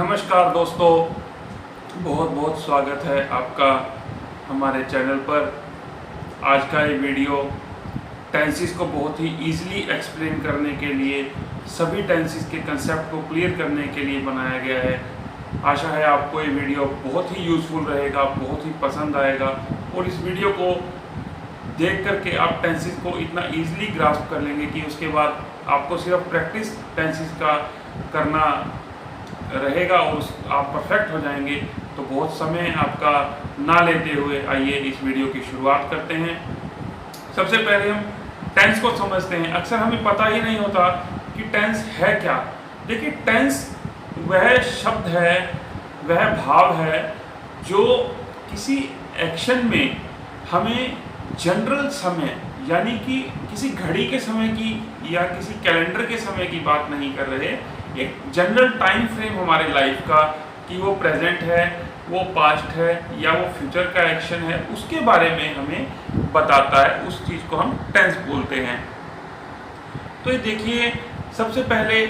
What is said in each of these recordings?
नमस्कार दोस्तों, बहुत बहुत स्वागत है आपका हमारे चैनल पर। आज का ये वीडियो टेंसेस को बहुत ही इजीली एक्सप्लेन करने के लिए, सभी टेंसेस के कंसेप्ट को क्लियर करने के लिए बनाया गया है। आशा है आपको ये वीडियो बहुत ही यूज़फुल रहेगा, बहुत ही पसंद आएगा और इस वीडियो को देख करके आप टेंसेस को इतना इजीली ग्रास्प कर लेंगे कि उसके बाद आपको सिर्फ प्रैक्टिस टेंसेस का करना रहेगा और आप परफेक्ट हो जाएंगे। तो बहुत समय आपका ना लेते हुए आइए इस वीडियो की शुरुआत करते हैं। सबसे पहले हम टेंस को समझते हैं। अक्सर हमें पता ही नहीं होता कि टेंस है क्या। देखिए, टेंस वह शब्द है, वह भाव है जो किसी एक्शन में हमें जनरल समय यानी कि किसी घड़ी के समय की या किसी कैलेंडर के समय की बात नहीं कर रहे, एक जनरल टाइम फ्रेम हमारे लाइफ का कि वो प्रेजेंट है, वो पास्ट है या वो फ्यूचर का एक्शन है, उसके बारे में हमें बताता है। उस चीज़ को हम टेंस बोलते हैं। तो ये देखिए, सबसे पहले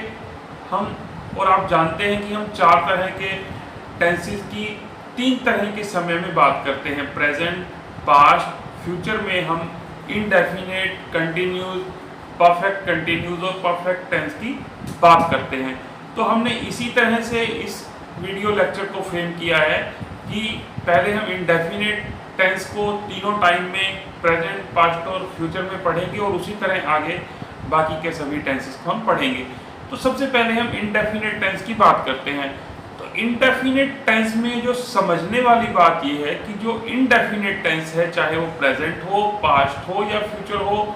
हम और आप जानते हैं कि हम 4 तरह के टेंसेस की 3 तरह के समय में बात करते हैं। प्रेजेंट, पास्ट, फ्यूचर में हम इंडेफिनेट, कंटिन्यूस, परफेक्ट कंटिन्यूस और परफेक्ट टेंस की बात करते हैं। तो हमने इसी तरह से इस वीडियो लेक्चर को फ्रेम किया है कि पहले हम इंडेफिनेट टेंस को तीनों टाइम में प्रेजेंट, पास्ट और फ्यूचर में पढ़ेंगे और उसी तरह आगे बाकी के सभी टेंसेस को हम पढ़ेंगे। तो सबसे पहले हम इंडेफिनेट टेंस की बात करते हैं। तो इंडेफिनेट टेंस में जो समझने वाली बात यह है कि जो इंडेफिनेट टेंस है, चाहे वो प्रेजेंट हो, पास्ट हो या फ्यूचर हो,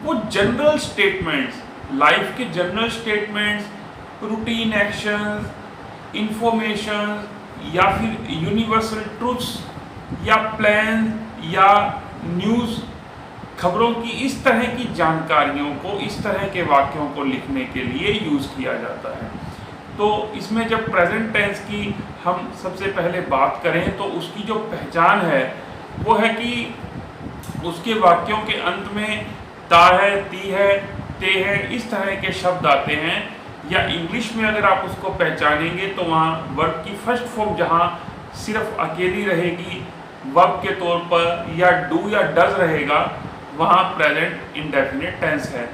वो जनरल स्टेटमेंट्स, लाइफ के general statements, routine actions, information या फिर यूनिवर्सल ट्रूथ्स या प्लान या न्यूज़, खबरों की इस तरह की जानकारियों को, इस तरह के वाक्यों को लिखने के लिए यूज़ किया जाता है। तो इसमें जब प्रेजेंट टेंस की हम सबसे पहले बात करें तो उसकी जो पहचान है वो है कि उसके वाक्यों के अंत में ता है, ती है, ते है, इस तरह के शब्द आते हैं। या इंग्लिश में अगर आप उसको पहचानेंगे तो वहाँ वर्ब की फर्स्ट फॉर्म जहाँ सिर्फ अकेली रहेगी, वर्ब के तौर पर या डू या डज रहेगा, वहाँ प्रेजेंट इंडेफिनेट टेंस है।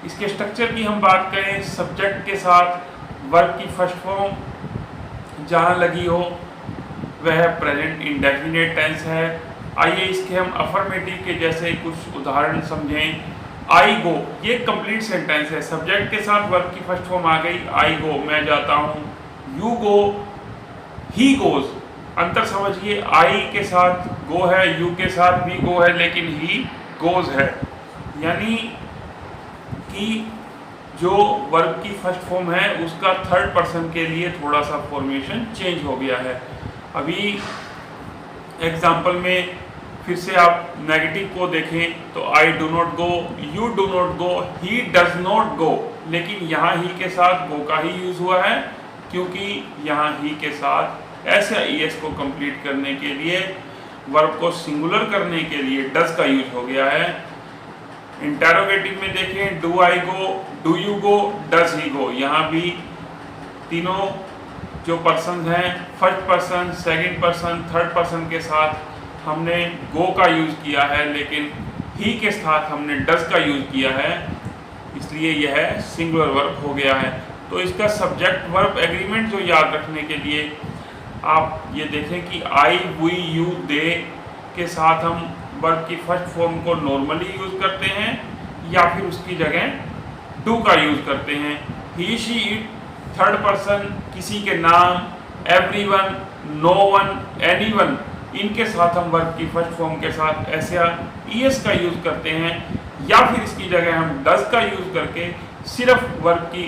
इसके स्ट्रक्चर की हम बात करें, सब्जेक्ट के साथ वर्ब की फर्स्ट फॉर्म जहाँ लगी हो वह प्रेजेंट इंडेफिनेट टेंस है। आइए इसके हम अफर्मेटिव के जैसे कुछ उदाहरण समझें। आई गो, ये कंप्लीट सेंटेंस है। सब्जेक्ट के साथ वर्ब की फर्स्ट फॉर्म आ गई, आई गो, मैं जाता हूँ। You go, he goes. अंतर समझिए, आई के साथ गो है, यू के साथ भी गो है, लेकिन ही गोज है। यानी कि जो वर्ब की फर्स्ट फॉर्म है उसका थर्ड पर्सन के लिए थोड़ा सा फॉर्मेशन चेंज हो गया है। अभी एग्जाम्पल में फिर से आप नेगेटिव को देखें तो I do not go, you do not go, he does not go, लेकिन यहाँ ही के साथ गो का ही यूज हुआ है क्योंकि यहाँ ही के साथ एस या ई एस को कंप्लीट करने के लिए, वर्ब को सिंगुलर करने के लिए डज का यूज हो गया है। इंटेरोगेटिव में देखें, do I go, do you go, does he go, यहाँ भी तीनों जो पर्सन हैं, first person, second person, third person के साथ हमने गो का यूज़ किया है, लेकिन ही के साथ हमने डज का यूज़ किया है, इसलिए यह सिंगुलर वर्ब हो गया है। तो इसका सब्जेक्ट वर्ब एग्रीमेंट जो याद रखने के लिए आप ये देखें कि आई, वी, यू, दे के साथ हम वर्ब की फर्स्ट फॉर्म को नॉर्मली यूज़ करते हैं या फिर उसकी जगह डू का यूज़ करते हैं। ही, शी, इट, थर्ड पर्सन, किसी के नाम, एवरीवन, नो वन, एनीवन, इनके साथ हम वर्ब की फर्स्ट फॉर्म के साथ एस या ई एस का यूज़ करते हैं या फिर इसकी जगह हम डज का यूज़ करके सिर्फ वर्ब की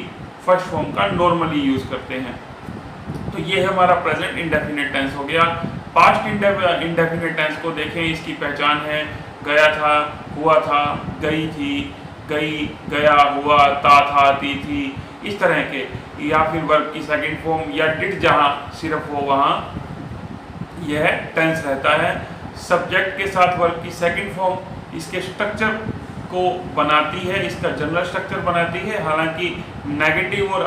फर्स्ट फॉर्म का नॉर्मली यूज़ करते हैं। तो ये हमारा प्रेजेंट इंडेफिनेट टेंस हो गया। पास्ट इंडेफिनेट टेंस को देखें, इसकी पहचान है गया था, हुआ था, गई थी, गई, गया, हुआ, था, थी, इस तरह के, या फिर वर्ब की सेकंड फॉर्म या डिड जहाँ सिर्फ हो वहाँ यह टेंस रहता है। सब्जेक्ट के साथ वर्ब की सेकंड फॉर्म इसके स्ट्रक्चर को बनाती है, इसका जनरल स्ट्रक्चर बनाती है। हालांकि नेगेटिव और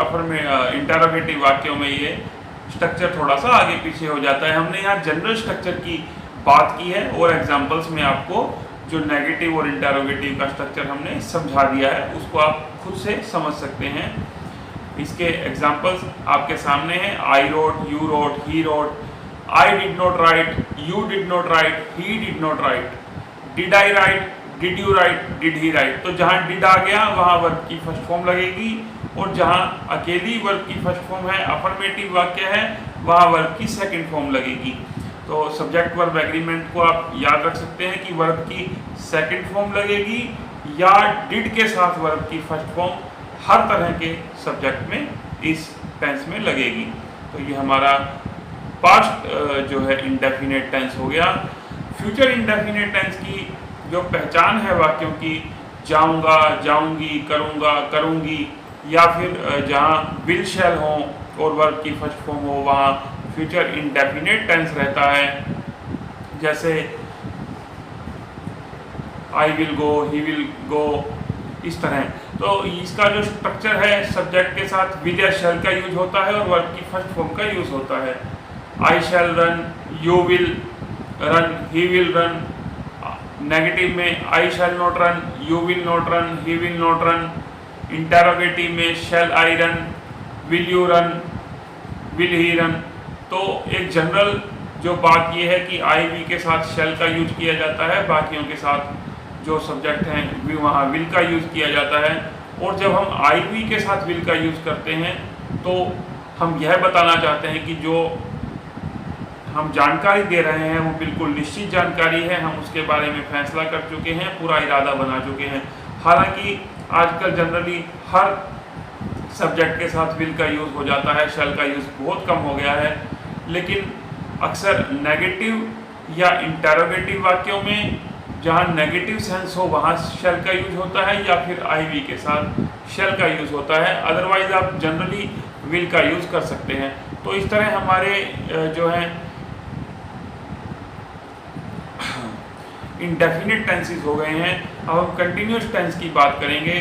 इंटरोगेटिव वाक्यों में ये स्ट्रक्चर थोड़ा सा आगे पीछे हो जाता है। हमने यहाँ जनरल स्ट्रक्चर की बात की है और एग्जांपल्स में आपको जो नेगेटिव और इंटरोगेटिव का स्ट्रक्चर हमने समझा दिया है, उसको आप खुद से समझ सकते हैं। इसके एग्जांपल्स आपके सामने हैं। I wrote, you wrote, he wrote, I did not right, you did not right, he did not right, did I right, did you right, did he right. तो जहाँ डिड आ गया वहाँ वर्ब की फर्स्ट फॉर्म लगेगी, और जहाँ अकेली verb की फर्स्ट फॉर्म है, अफर्मेटिव वाक्य है, वहाँ वर्ब की सेकंड फॉर्म लगेगी। तो सब्जेक्ट वर्ब एग्रीमेंट को आप याद रख सकते हैं कि वर्ब की सेकंड फॉर्म लगेगी या डिड के साथ वर्ब की फर्स्ट फॉर्म हर तरह के सब्जेक्ट में इस टेंस में लगेगी। तो ये हमारा पास्ट जो है इंडेफिनिट टेंस हो गया। फ्यूचर इंडेफिनिट टेंस की जो पहचान है वाक्यों की, जाऊंगा, जाऊंगी, करूंगा, करूंगी, या फिर जहाँ विल शैल हो और वर्ब की फर्स्ट फॉर्म हो, वहाँ फ्यूचर इंडेफिनिट टेंस रहता है। जैसे I will go, he will go, इस तरह। तो इसका जो स्ट्रक्चर है, सब्जेक्ट के साथ विल या शैल का यूज होता है और वर्ब की फर्स्ट फॉर्म का यूज होता है। I shall run, you will run, he will run. Negative में I shall not run, you will not run, he will not run. Interrogative में shall I run, will you run, will he run. तो एक general जो बात यह है कि आई we के साथ शैल का यूज किया जाता है, बाकियों के साथ जो सब्जेक्ट हैं वहाँ विल का यूज किया जाता है। और जब हम आई वी के साथ विल का यूज करते हैं तो हम यह बताना चाहते हैं कि जो हम जानकारी दे रहे हैं वो बिल्कुल निश्चित जानकारी है, हम उसके बारे में फैसला कर चुके हैं, पूरा इरादा बना चुके हैं। हालांकि आजकल जनरली हर सब्जेक्ट के साथ विल का यूज़ हो जाता है, शैल का यूज़ बहुत कम हो गया है। लेकिन अक्सर नेगेटिव या इंटरोगेटिव वाक्यों में जहाँ नेगेटिव सेंस हो वहाँ शैल का यूज होता है, या फिर आई वी के साथ शैल का यूज होता है। अदरवाइज आप जनरली विल का यूज कर सकते हैं। तो इस तरह हमारे जो है इंडेफिनिट टेंसेस हो गए हैं। अब हम कंटिन्यूस टेंस की बात करेंगे।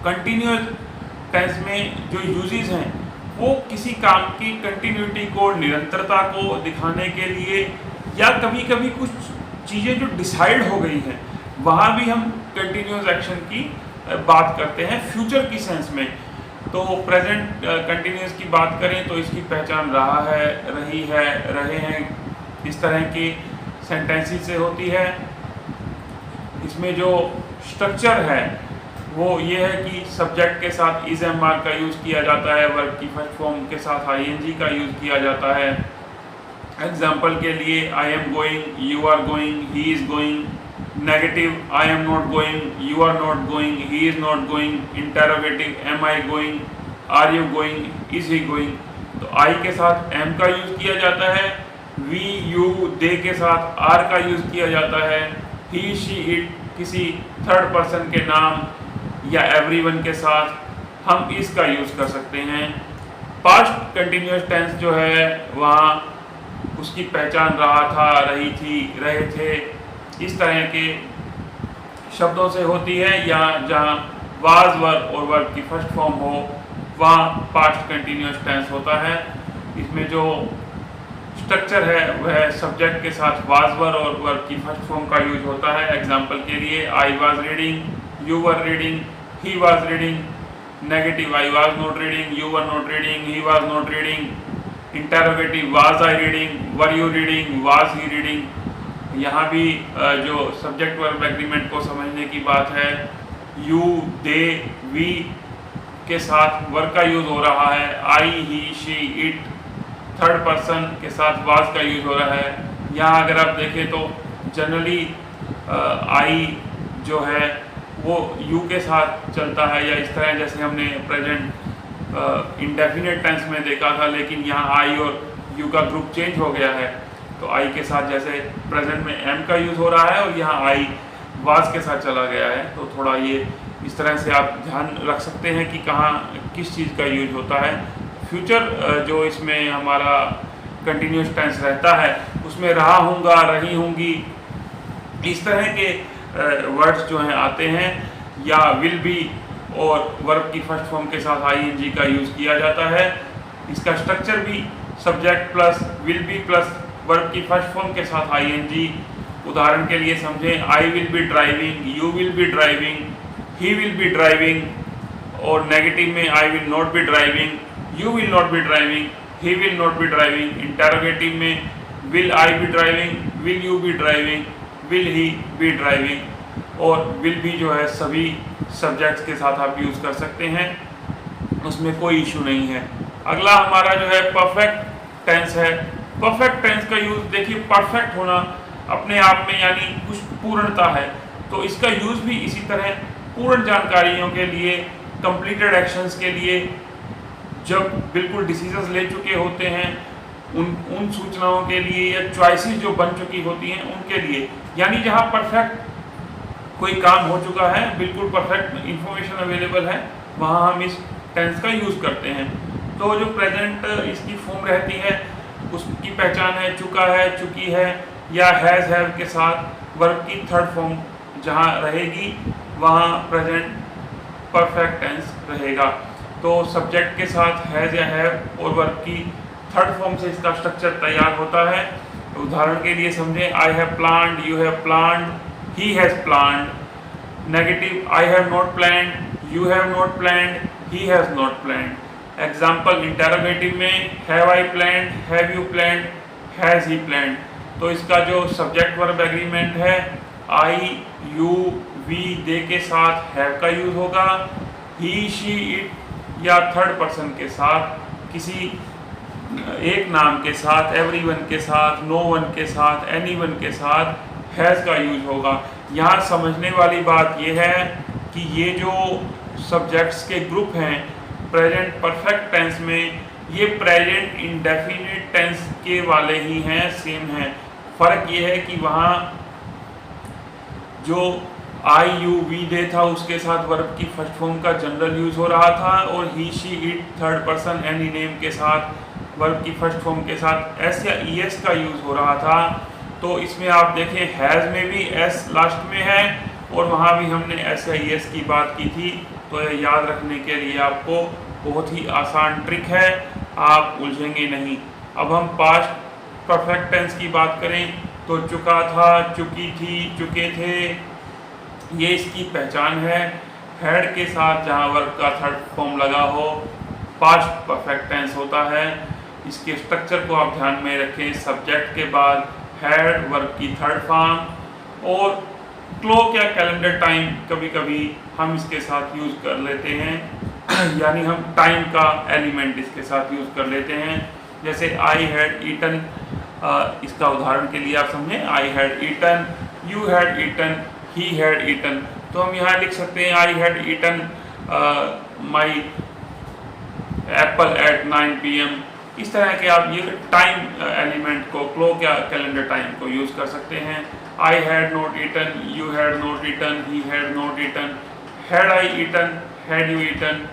कंटिन्यूस टेंस में जो यूजेस हैं वो किसी काम की कंटिन्यूटी को, निरंतरता को दिखाने के लिए, या कभी कभी कुछ चीज़ें जो डिसाइड हो गई हैं वहाँ भी हम कंटिन्यूस एक्शन की बात करते हैं फ्यूचर की सेंस में। तो प्रेजेंट कंटिन्यूस की बात करें तो इसकी पहचान रहा है, रही है, रहे हैं, इस तरह की सेंटेंसेस से होती है। इसमें जो स्ट्रक्चर है वो ये है कि सब्जेक्ट के साथ इज एम आर का यूज़ किया जाता है, वर्ब की फर्स्ट फॉर्म के साथ आई एन जी का यूज़ किया जाता है। एग्जाम्पल के लिए I am going, you are going, he is going. Negative I am not going, you are not going, he is not going. Interrogative am I going, are you going, is he going. तो I के साथ M का use किया जाता है, we you they के साथ are का यूज़ किया जाता है, ही शी इट किसी थर्ड पर्सन के नाम या एवरीवन के साथ हम इसका यूज़ कर सकते हैं। पास्ट कंटिन्यूस टेंस जो है वहाँ उसकी पहचान रहा था, रही थी, रहे थे, इस तरह के शब्दों से होती है। या जहाँ वाज वर्ब और वर्ब की फर्स्ट फॉर्म हो वहाँ पास्ट कंटिन्यूस टेंस होता है। इसमें जो स्ट्रक्चर है वह सब्जेक्ट के साथ वाज वर्ब और वर्ब की फर्स्ट फॉर्म का यूज होता है। एग्जाम्पल के लिए I was reading, you were reading, he was reading. Negative I was not reading, you were not reading, he was not reading. Interrogative was I reading, were you reading, was he reading. यहाँ भी जो subject verb agreement को समझने की बात है, you they we के साथ वर्ब का यूज हो रहा है, आई ही शी इट थर्ड पर्सन के साथ वाज का यूज हो रहा है। यहाँ अगर आप देखें तो जनरली आई जो है वो यू के साथ चलता है, या इस तरह जैसे हमने प्रेजेंट इंडेफिनिट टेंस में देखा था। लेकिन यहाँ आई और यू का ग्रुप चेंज हो गया है, तो आई के साथ जैसे प्रेजेंट में एम का यूज़ हो रहा है और यहाँ आई वाज के साथ चला गया है। तो थोड़ा ये इस तरह से आप ध्यान रख सकते हैं कि कहाँ किस चीज़ का यूज होता है। फ्यूचर जो इसमें हमारा कंटिन्यूस टेंस रहता है उसमें रहा हूँगा, रही होंगी, इस तरह के वर्ड्स जो हैं आते हैं। या विल बी और वर्ब की फर्स्ट फॉर्म के साथ आईएनजी का यूज़ किया जाता है। इसका स्ट्रक्चर भी subject plus will be plus verb की फर्स्ट फॉर्म के साथ आईएनजी। उदाहरण के लिए समझें, I will be driving, you will be driving, he will be driving, और नेगेटिव में I will not be driving, you will not be driving, he will not be driving. Interrogative में will I be driving, will you be driving, will he be driving. और will भी जो है सभी subjects के साथ आप यूज़ कर सकते हैं, उसमें कोई इशू नहीं है। अगला हमारा जो है परफेक्ट टेंस है। परफेक्ट टेंस का यूज़ देखिए, परफेक्ट होना अपने आप में यानी कुछ पूर्णता है, तो इसका यूज़ भी इसी तरह पूर्ण जानकारियों के लिए, कंप्लीटेड एक्शंस के लिए, जब बिल्कुल डिसीजंस ले चुके होते हैं उन सूचनाओं के लिए, या चॉइसेस जो बन चुकी होती हैं उनके लिए, यानी जहां परफेक्ट कोई काम हो चुका है, बिल्कुल परफेक्ट इंफॉर्मेशन अवेलेबल है, वहां हम इस टेंस का यूज़ करते हैं। तो जो प्रेजेंट इसकी फॉर्म रहती है उसकी पहचान है चुका है, चुकी है, या हैज़ हैव के साथ वर्ब की थर्ड फॉर्म जहां रहेगी वहां प्रेजेंट परफेक्ट टेंस रहेगा। तो सब्जेक्ट के साथ हैज़ या हैव और वर्ब की थर्ड फॉर्म से इसका स्ट्रक्चर तैयार होता है। तो उदाहरण के लिए समझें, I have planned, you have planned, he has planned. Negative, I have not planned, you have not planned, he has not planned. Example interrogative में have I planned, have you planned, has he planned. तो इसका जो subject verb agreement है, आई, you, we, दे के साथ have का use होगा। ही, she, it या थर्ड पर्सन के साथ, किसी एक नाम के साथ, एवरीवन के साथ, नो वन के साथ, एनीवन के साथ हैज़ का यूज होगा। यहाँ समझने वाली बात यह है कि ये जो सब्जेक्ट्स के ग्रुप हैं प्रेजेंट परफेक्ट टेंस में, ये प्रेजेंट इंडेफिनिट टेंस के वाले ही हैं, सेम हैं। फ़र्क ये है कि वहाँ जो आई, यू, वी, दे था उसके साथ वर्ब की फर्स्ट फॉर्म का जनरल यूज़ हो रहा था, और he, she, it third person any name के साथ वर्ब की फर्स्ट फॉर्म के साथ एस या ई एस का यूज़ हो रहा था। तो इसमें आप देखें, हैज़ में भी एस लास्ट में है और वहाँ भी हमने एस या ई एस की बात की थी। तो यह याद रखने के लिए आपको बहुत ही आसान ट्रिक है, आप उलझेंगे नहीं। अब हम पास्ट परफेक्ट टेंस की बात करें तो चुका था, चुकी थी, चुके थे, ये इसकी पहचान है। हैड के साथ जहाँ वर्ब का थर्ड फॉर्म लगा हो पास्ट परफेक्ट टेंस होता है। इसके स्ट्रक्चर को आप ध्यान में रखें, सब्जेक्ट के बाद हैड, वर्ब की थर्ड फॉर्म, और क्लॉक या कैलेंडर टाइम कभी कभी हम इसके साथ यूज़ कर लेते हैं यानी हम टाइम का एलिमेंट इसके साथ यूज़ कर लेते हैं। जैसे आई हैड ईटन, इसका उदाहरण के लिए आप समझें, I had eaten, you had eaten, he had eaten. तो हम यहाँ लिख सकते हैं I had eaten my apple at 9 PM। इस तरह के आप ये टाइम एलिमेंट को, क्लॉक या कैलेंडर टाइम को यूज़ कर सकते हैं। I had not eaten, you had not eaten, he had not eaten, had I eaten, had you eaten,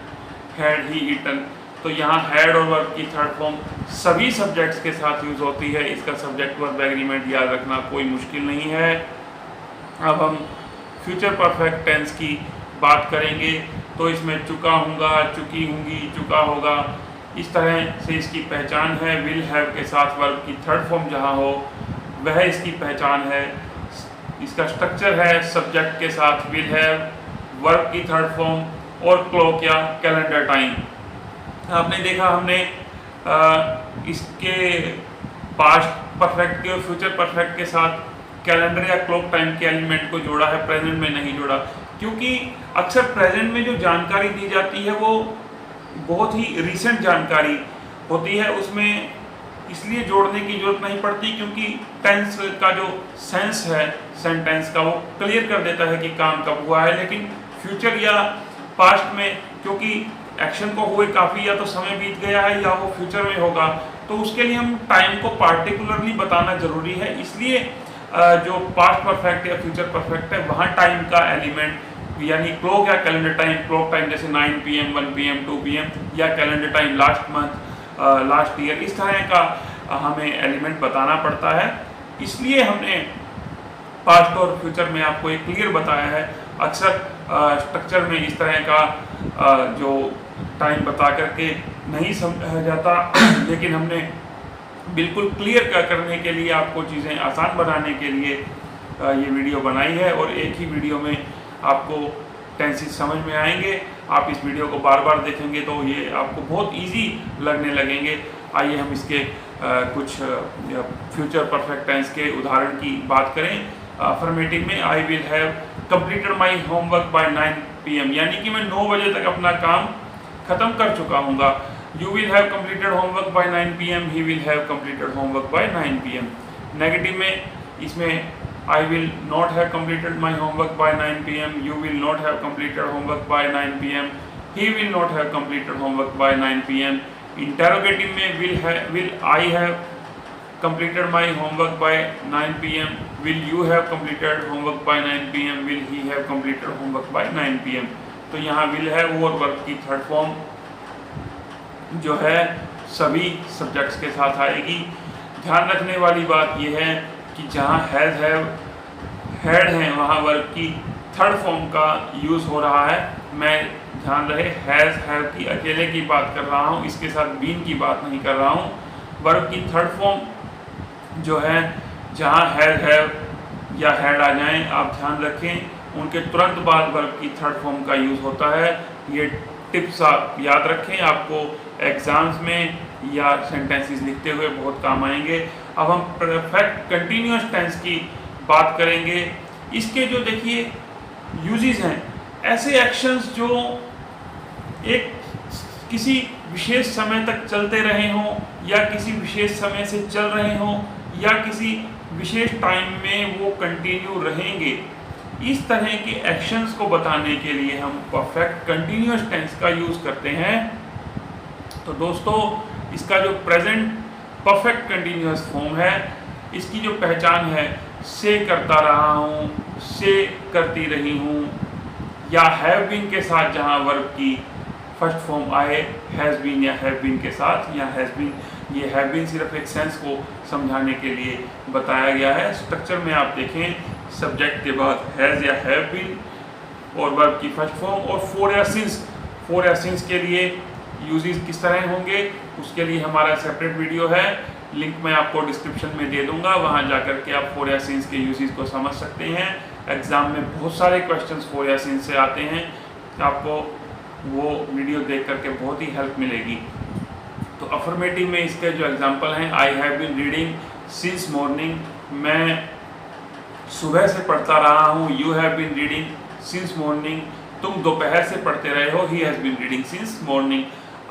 had he eaten. तो यहाँ हैड और वर्ब की थर्ड फॉर्म सभी सब्जेक्ट्स के साथ यूज़ होती है। इसका सब्जेक्ट वर्ब एग्रीमेंट याद रखना कोई मुश्किल नहीं है। अब हम फ्यूचर परफेक्ट टेंस की बात करेंगे तो इसमें चुका हूँगा, चुकी होंगी, चुका होगा, इस तरह से इसकी पहचान है। विल हैव के साथ वर्ब की थर्ड फॉर्म जहाँ हो वह इसकी पहचान है। इसका स्ट्रक्चर है सब्जेक्ट के साथ विल हैव, वर्ब की थर्ड फॉर्म और क्लॉक या कैलेंडर टाइम। आपने देखा हमने इसके पास्ट परफेक्ट के और फ्यूचर परफेक्ट के साथ कैलेंडर या क्लॉक टाइम के एलिमेंट को जोड़ा है, प्रेजेंट में नहीं जोड़ा, क्योंकि अक्सर प्रेजेंट में जो जानकारी दी जाती है वो बहुत ही रीसेंट जानकारी होती है, उसमें इसलिए जोड़ने की जरूरत नहीं पड़ती क्योंकि टेंस का जो सेंस है सेंटेंस का वो क्लियर कर देता है कि काम कब हुआ है। लेकिन फ्यूचर या पास्ट में क्योंकि एक्शन को हुए काफ़ी या तो समय बीत गया है या वो फ्यूचर में होगा, तो उसके लिए हम टाइम को पार्टिकुलरली बताना ज़रूरी है। इसलिए जो पास्ट परफेक्ट या फ्यूचर परफेक्ट है वहाँ टाइम का एलिमेंट यानी क्लॉक या कैलेंडर टाइम, क्लॉक टाइम जैसे 9 PM, 1 PM, 2 PM या calendar time last month, last year, इस तरह का हमें एलिमेंट बताना पड़ता है। इसलिए हमने पास्ट और फ्यूचर में आपको एक क्लियर बताया है। अक्सर स्ट्रक्चर में इस तरह का जो टाइम बता करके नहीं समझा जाता, लेकिन हमने बिल्कुल क्लियर करने के लिए, आपको चीज़ें आसान बनाने के लिए ये वीडियो बनाई है, और एक ही वीडियो में आपको टेंसेस समझ में आएंगे। आप इस वीडियो को बार बार देखेंगे तो ये आपको बहुत इजी लगने लगेंगे। आइए हम इसके कुछ फ्यूचर परफेक्ट टेंस के उदाहरण की बात करें। अफर्मेटिव में I will have completed my homework by 9 PM, यानी कि मैं 9 बजे तक अपना काम ख़त्म कर चुका हूँगा। You will have completed homework by 9 PM, he will have completed homework by 9 PM। Negative में इसमें I will not have completed my homework by 9 PM, you will not have completed homework by 9 PM, he will not have completed homework by 9 PM। Interrogative में will I have completed my homework by 9 PM, will you have completed homework by 9 PM, will he have completed homework by 9 PM। तो यहाँ will है और verb की third form जो है सभी subjects के साथ आएगी। ध्यान रखने वाली बात यह है कि जहाँ हैज़ हैव हैड हैं वहाँ वर्ब की थर्ड फॉर्म का यूज़ हो रहा है। मैं ध्यान रहे हैज़ हैव की अकेले की बात कर रहा हूँ, इसके साथ बीन की बात नहीं कर रहा हूँ। वर्ब की थर्ड फॉर्म जो है जहाँ हैज़ हैव या हैड आ जाएं, आप ध्यान रखें उनके तुरंत बाद वर्ब की थर्ड फॉर्म का यूज़ होता है। ये टिप्स आप याद रखें, आपको एग्ज़ाम्स में या सेंटेंसेस लिखते हुए बहुत काम आएंगे। अब हम परफेक्ट कंटिन्यूअस टेंस की बात करेंगे। इसके जो देखिए यूजेस हैं, ऐसे एक्शंस जो एक किसी विशेष समय तक चलते रहे हों या किसी विशेष समय से चल रहे हों या किसी विशेष टाइम में वो कंटिन्यू रहेंगे, इस तरह के एक्शंस को बताने के लिए हम परफेक्ट कंटिन्यूअस टेंस का यूज़ करते हैं। तो दोस्तों, इसका जो प्रेजेंट परफेक्ट कंटिन्यूअस फॉर्म है, इसकी जो पहचान है, से करता रहा हूँ, से करती रही हूँ, या हैव बीन के साथ जहाँ वर्ब की फर्स्ट फॉर्म आए, हैज़ बीन या हैव बीन के साथ, या हैज़ बीन, ये हैव बीन सिर्फ एक सेंस को समझाने के लिए बताया गया है। स्ट्रक्चर में आप देखें, सब्जेक्ट के बाद हैज़ या हैव बीन और वर्ब की फर्स्ट फॉर्म, और फॉर या सिंस के लिए यूजेस किस तरह होंगे उसके लिए हमारा सेपरेट वीडियो है, लिंक मैं आपको डिस्क्रिप्शन में दे दूंगा, वहां जाकर के आप फॉर या सिंस के यूजेस को समझ सकते हैं। एग्जाम में बहुत सारे क्वेश्चंस फॉर या सिंस से आते हैं, आपको वो वीडियो देख करके बहुत ही हेल्प मिलेगी। तो अफर्मेटिव में इसके जो एग्जाम्पल हैं, I have been reading since morning, मैं सुबह से पढ़ता रहा हूँ। You have been reading since morning, तुम दोपहर से पढ़ते रहे हो। He has been reading since morning.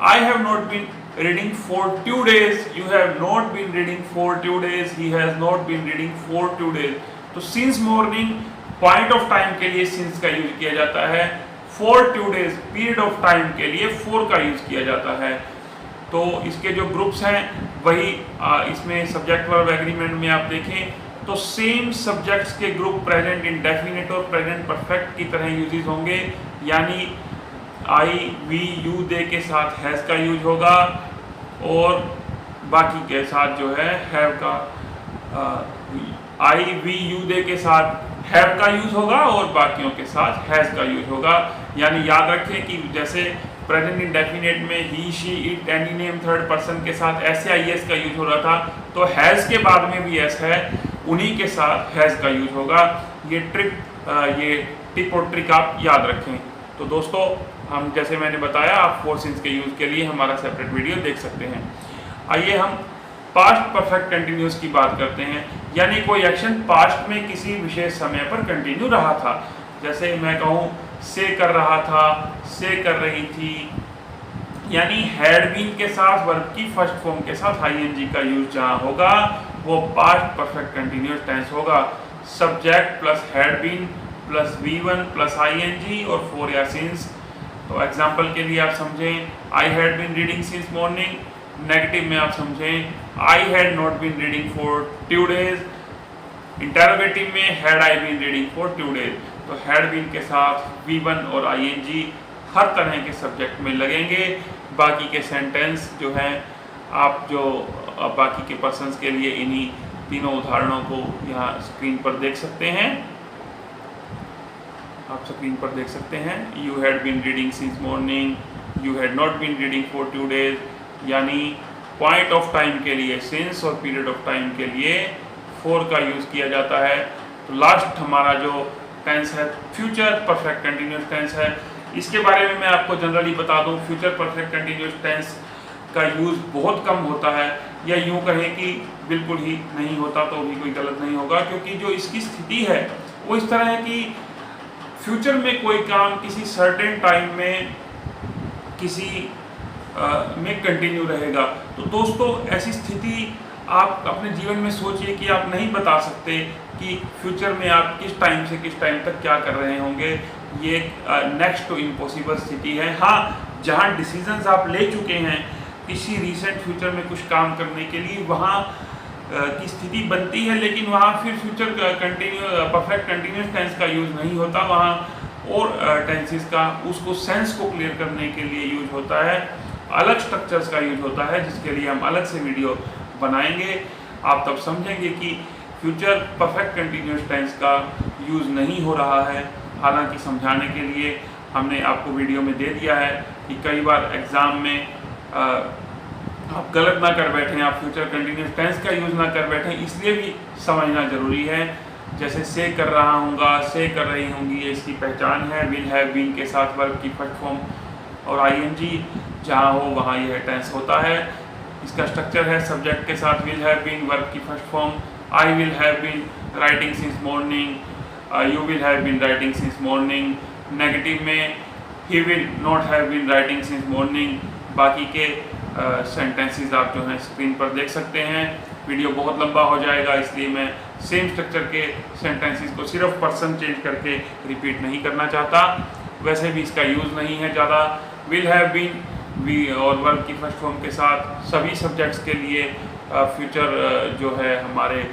I have not been reading for 2 days. You have not been reading for 2 days. He has not been reading for 2 days. तो since morning point of time के लिए since का use किया जाता है, for 2 days period of time के लिए for का यूज किया जाता है। तो इसके जो ग्रुप्स हैं वही इसमें सब्जेक्ट वर्ब एग्रीमेंट में आप देखें तो सेम सब्जेक्ट्स के ग्रुप प्रेजेंट इंडेफिनिट और प्रेजेंट परफेक्ट की तरह यूजेस होंगे, यानी आई वी यू दे के साथ हैज़ का यूज होगा और बाकी के साथ जो है हैव का, आई वी यू दे के साथ हैव का यूज होगा और बाकियों के साथ हैज़ का यूज होगा। यानी याद रखें कि जैसे प्रेजेंट इंडेफिनिट में he she it any name third person के साथ ऐसे आई एस का यूज हो रहा था, तो हैज़ के बाद में भी एस है, उन्हीं के साथ हैज़ का यूज होगा। ये टिप और ट्रिक आप याद रखें। तो दोस्तों, हम जैसे मैंने बताया, आप फोर सिंस के यूज़ के लिए हमारा सेपरेट वीडियो देख सकते हैं। आइए हम पास्ट परफेक्ट कंटिन्यूस की बात करते हैं, यानी कोई एक्शन पास्ट में किसी विशेष समय पर कंटिन्यू रहा था। जैसे मैं कहूँ से कर रहा था, से कर रही थी, यानी हैड बीन के साथ वर्ब की फर्स्ट फॉर्म के साथ आईएनजी का यूज जहाँ होगा वो पास्ट परफेक्ट कंटिन्यूस टेंस होगा। Subject plus had been plus V1 plus I N G और फोर या सिंस। तो एग्जाम्पल के लिए आप समझें, I had been reading since morning. Negative में आप समझें, I had not been reading for 2 days। Interrogative में, had I been reading for 2 days। तो हैड बीन के साथ V1 और आईएनजी हर तरह के सब्जेक्ट में लगेंगे। बाकी के सेंटेंस जो हैं, आप जो बाकी के पर्सन्स के लिए इन्हीं तीनों उदाहरणों को यहाँ स्क्रीन पर देख सकते हैं। आप स्क्रीन पर देख सकते हैं, you had been reading since morning, you had not been reading for 2 days, यानी पॉइंट ऑफ टाइम के लिए सिंस और पीरियड ऑफ टाइम के लिए फॉर का यूज़ किया जाता है। तो लास्ट हमारा जो टेंस है फ्यूचर परफेक्ट कंटिन्यूस टेंस है। इसके बारे में मैं आपको जनरली बता दूं, फ्यूचर परफेक्ट कंटिन्यूस टेंस का यूज़ बहुत कम होता है, या यूँ कहें कि बिल्कुल ही नहीं होता तो भी कोई गलत नहीं होगा, क्योंकि जो इसकी स्थिति है वो इस तरह है कि फ्यूचर में कोई काम किसी सर्टेन टाइम में किसी में कंटिन्यू रहेगा। तो दोस्तों ऐसी स्थिति आप अपने जीवन में सोचिए कि आप नहीं बता सकते कि फ्यूचर में आप किस टाइम से किस टाइम तक क्या कर रहे होंगे। ये नेक्स्ट टू इम्पॉसिबल स्थिति है। हाँ, जहाँ डिसीजंस आप ले चुके हैं किसी रीसेंट फ्यूचर में कुछ काम करने के लिए, वहाँ की स्थिति बनती है, लेकिन वहाँ फिर फ्यूचर परफेक्ट कंटिन्यूस टेंस का यूज़ नहीं होता। वहाँ और टेंसेस का उसको सेंस को क्लियर करने के लिए यूज होता है, अलग स्ट्रक्चर्स का यूज होता है, जिसके लिए हम अलग से वीडियो बनाएंगे। आप तब समझेंगे कि फ्यूचर परफेक्ट कंटिन्यूस टेंस का यूज़ नहीं हो रहा है। हालांकि समझाने के लिए हमने आपको वीडियो में दे दिया है कि कई बार एग्ज़ाम में आप गलत ना कर बैठें, आप फ्यूचर कंटिन्यूस टेंस का यूज़ ना कर बैठें, इसलिए भी समझना ज़रूरी है। जैसे से कर रहा हूँगा, से कर रही होंगी, ये इसकी पहचान है। विल हैव बीन के साथ वर्ब की फर्स्ट फॉर्म और आईएनजी जहाँ हो वहाँ यह टेंस होता है। इसका स्ट्रक्चर है सब्जेक्ट के साथ विल हैव बीन, वर्ब की first form, I will have been writing since morning, you will have been writing since morning. Negative में he will not have been writing since morning. बाकी के sentences आप जो हैं screen पर देख सकते हैं। वीडियो बहुत लंबा हो जाएगा, इसलिए मैं सेम स्ट्रक्चर के सेंटेंसेस को सिर्फ पर्सन चेंज करके रिपीट नहीं करना चाहता। वैसे भी इसका यूज़ नहीं है ज़्यादा। विल हैव बीन वी और वर्ब की फर्स्ट फॉर्म के साथ सभी सब्जेक्ट्स के लिए फ्यूचर जो है हमारे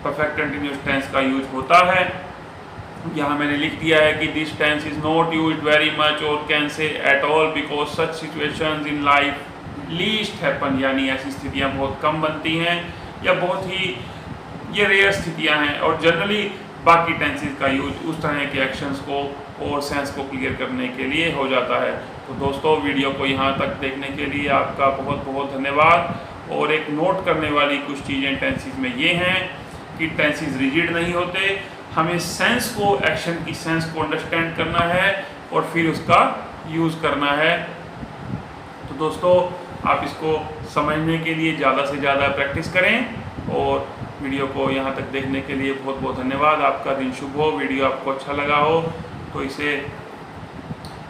परफेक्ट कंटिन्यूस टेंस का यूज होता है। यहाँ मैंने लिख दिया है कि this tense is not used very much और can say at all because such situations in life least happen, यानी ऐसी स्थितियाँ बहुत कम बनती हैं या बहुत ही ये रेयर स्थितियाँ हैं, और जनरली बाकी टेंसेस का यूज उस तरह के एक्शंस को और सेंस को क्लियर करने के लिए हो जाता है। तो दोस्तों वीडियो को यहाँ तक देखने के लिए आपका बहुत बहुत धन्यवाद। और एक नोट करने वाली कुछ चीज़ें टेंसेस में ये हैं कि टेंसेस रिजिड नहीं होते, हमें सेंस को, एक्शन की सेंस को अंडरस्टैंड करना है और फिर उसका यूज़ करना है। तो दोस्तों आप इसको समझने के लिए ज़्यादा से ज़्यादा प्रैक्टिस करें, और वीडियो को यहाँ तक देखने के लिए बहुत बहुत धन्यवाद। आपका दिन शुभ हो। वीडियो आपको अच्छा लगा हो तो इसे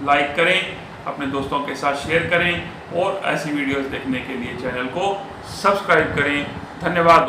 लाइक करें, अपने दोस्तों के साथ शेयर करें, और ऐसी वीडियोस देखने के लिए चैनल को सब्सक्राइब करें। धन्यवाद।